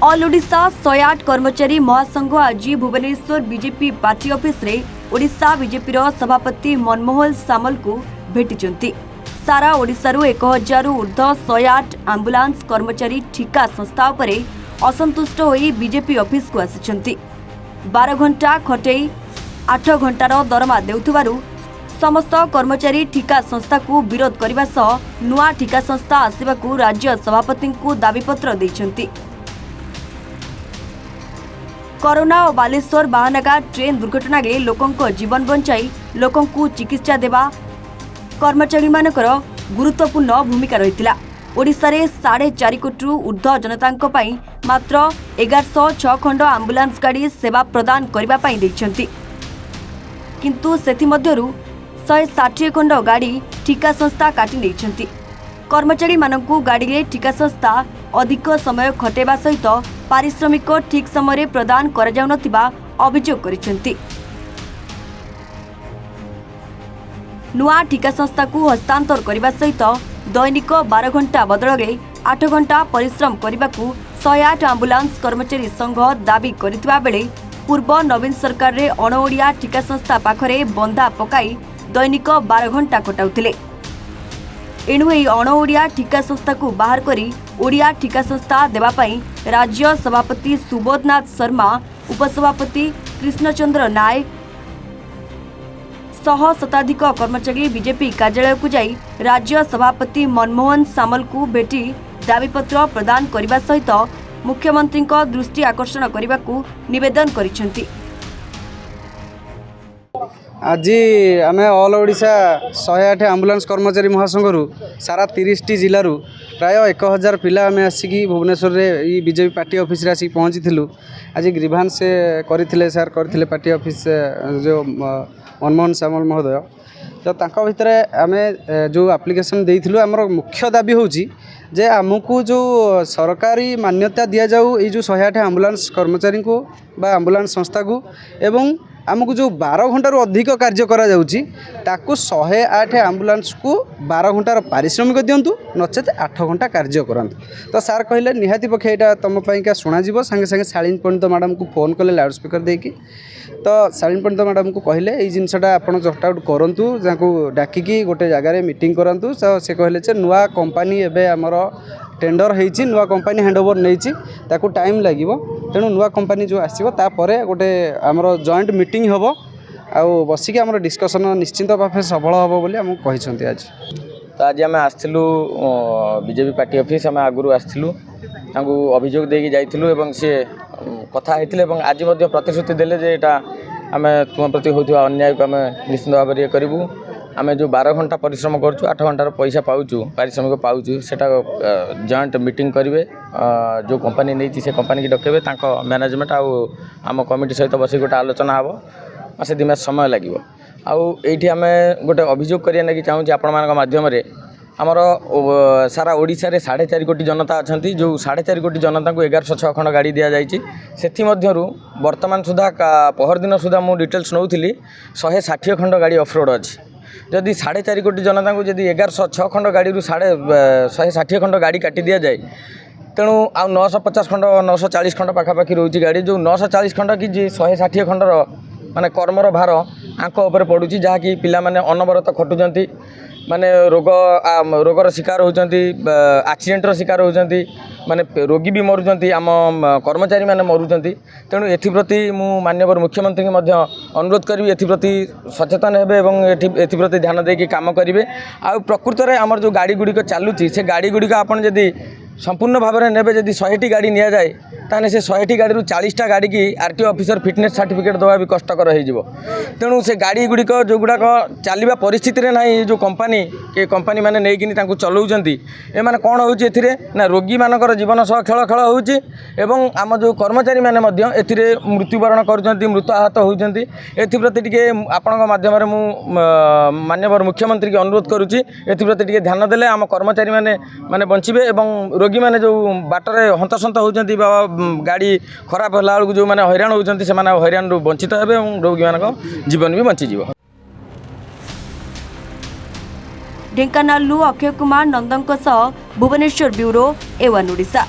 All Odisha 108 कर्मचारी महासंघ आज भुवनेश्वर बीजेपी पार्टी ऑफिस रे ओडिशा बीजेपी सभापति मनमोहन सामल को भेटी। सारा ओडिशा 1000 ऊर्ध्व 108 आंबुलांस कर्मचारी ठिका संस्था उपरे असंतुष्ट होई बीजेपी ऑफिस को आसिछंती। 12 घंटा खटई 8 घंटार दरमा देउथुबारु समस्त कर्मचारी ठिका संस्था को विरोध करने सह नुआ ठिका संस्था आसवाकू राज्य सभापति को दाबीपत्र देइछंती। कोरोना और बालेश्वर बाहानगा ट्रेन दुर्घटना रे लोकंको जीवन बंचाई लोकंको चिकित्सा देवा कर्मचारी मानकर गुरुत्वपूर्ण भूमिका रहितिला। ओडिशा रे 4.5 कोटी ऊर्ध्व जनतांको पई मात्र 1106 खंड आंबुलांस गाड़ी सेवा प्रदान करबा पई दैछंती, किंतु सेथि मध्यरु 160 खंड गाड़ी ठिका संस्था काटी दैछंती। कर्मचारी मानकू गाड़ी रे ठिका संस्था अधिक समय खटेबा सहित पारिश्रमिक ठीक समय प्रदान करा जाउ नथिबा अभियोग करिसेंती। नुआ ठिका संस्था को हस्तांतर करने सहित दैनिक 12 घंटा बदल में 8 घंटा परिश्रम करने को 108 आंबुलांस कर्मचारी संघ दाबी करथिबा बेले पूर्व नवीन सरकार रे अणओडिया ठिका संस्था पाखरे बंधा पकाई दैनिक 12 घंटा कटाउथिले। एणु एही अणओडिया ठिका संस्था को बाहर करी ओडिया ठिका संस्था देवा पई राज्य सभापति सुबोधनाथ शर्मा, उपसभापति कृष्णचंद्र नायक सह शताधिक कर्मचारी बीजेपी कार्यालय को जाई राज्य सभापति मनमोहन सामल को भेटी दाबीपत्र प्रदान करने सहित मुख्यमंत्री दृष्टि आकर्षण करने को निवेदन करिसेंती। आज आम ऑल ओडिशा 108 आंबुलांस कर्मचारी महासंघरू सारा 30 टी जिलूर प्राय 1000 पिला आम आसिकी भुवनेश्वर रे बीजेपी पार्टी ऑफिस रे आसिक पहुँची। आज ग्रीभांस करते सार करते पार्टी ऑफिस जो मनमोहन सामल महोदय, तो तांका भितर आम जो एप्लिकेशन देइथिलु आमर मुख्य दाबी होची जे आमको जो सरकारी मान्यता दि जाऊ ये जो 108 आंबुलांस कर्मचारी को बा आंबुलांस संस्था को एवं आमको जो 12 घंटार अधिक कार्य करा जाउची ताकू 108 आंबुलांस को 12 घंटार पारिश्रमिक दिंतु नचेत 8 घंटा कार्य करंतु। तो सार कहले निहाती पक्षे यहाँ तुम का शुणा सांगे सांगे शालीन पंडित मैडम को फोन कले लाउड स्पीकर देकी, तो शालीन पंडित मैडम को कहले ये जिनसा आप जस्ट आउट करूँ जहाँ डाकिकी गोटे जगार मीटिंग करूँ। से कहले नुआ कंपानी एवं आमर टेंडर होती नुआ कंपानी हैंडओवर नहीं ताकू टाइम लगे, तेणु नुआ कंपानी जो आसो गोटे आमर जॉइंट मीटिंग हम आउ बसिक आम डिस्कसन निश्चिंत भाव सफल हम बोली आमको कहते। आज तो आज आम आसलु बीजेपी पार्टी ऑफिस आम आगु आसलु अभियोग देकी जाइलु सी कथा होते आज प्रतिश्रुति देले जे एटा आम तुम प्रति होता अन्याय को आम निश्चित भाव ये करूँ। आम जो 12 घंटा परिश्रम करूँ 8 घंटार पैसा पाऊँ पारिश्रमिक पाऊँ सेटा जॉइंट मीटिंग करेंगे, जो कंपनी नहीं से कंपनी की डकेबे मैनेजमेंट आम कमिटी सहित बस गोटे आलोचना हे मासे 2 मास समय लगे। आईटी आम गोटे अभियोग करिया ना कि चाहूँ आपण मान माध्यम आमर सारा ओडिशा रे 4.5 कोटी जनता अच्छा, जो 4.5 कोटी जनता को 1106 खंड गाड़ी दि जाइए। से वर्तमान सुधा पहरदिन सुधा मु डिटेल्स नौली 160 खंड गाड़ी ऑफरोड अच्छी। जदि 4.5 कोटी जनता को जदि 1106 खंड गाड़ी 160 खंड गाड़ी काटी दि जाए तेणु आ 950 खंड 940 खंड पाखापाखि रोचे गाड़ी, जो 940 खंड कि 160 खंडर माने कर्मर भार आंक उपर पड़ू जहाँकि पिला माने अनवरत खटुचंती माने रोगर शिकार होती एक्सीडेंटर शिकार होती माने रोगी भी मरुचंती आम कर्मचारी माने मरुचंती। तेणु एप्रति मु माननीय मुख्यमंत्री की मध्य अनुरोध करी एप्रति सचेतन हेबे एवं एप्रति ध्यान देकी काम करेंगे। आ प्रकृत में आमर जो गाड़ी गुड़िक चलुची से गाड़ी गुड़िक आपन जदि संपूर्ण भाव में नेबे जदि 100टी गाड़ी नि जाए ताने से 100टी गाड़ी 40टा गाड़ी की आरटीओ ऑफिसर फिटनेस सर्टिफिकेट दवा भी कष्टकर हो। तेणु से गाड़ी गुड़िक जो गुड़ाक चलवा परिस्थिति रे नहीं जो कंपानी के कंपानी मैंने नहीं चलाउछंती एमाने कौन होउछि एथिरे ना रोगी मानकर जीवन सह खेल खेल होउछि एवं आम जो कर्मचारी मैंने मध्य एथिरे मृत्युवरण करुछंती मृत्यु आहत होउछंती। एथिप्रति टिके आपनक माध्यम रे मु माननीय मुख्यमंत्री के अनुरोध करुछि एथिप्रति टिके ध्यान देले आम कर्मचारी माने बंचिबे एवं रोगी माने जो बाटरे हंतसंत होउछंती बाबा गाड़ी खराब होला बेलू जो मैंने हैरान होती से हैरान वंचित हे और रोगी मान जीवन भी बंचीज। ढेंकानालू अक्षय कुमार नंदन भुवनेश्वर ब्यूरो A1 ओडिशा।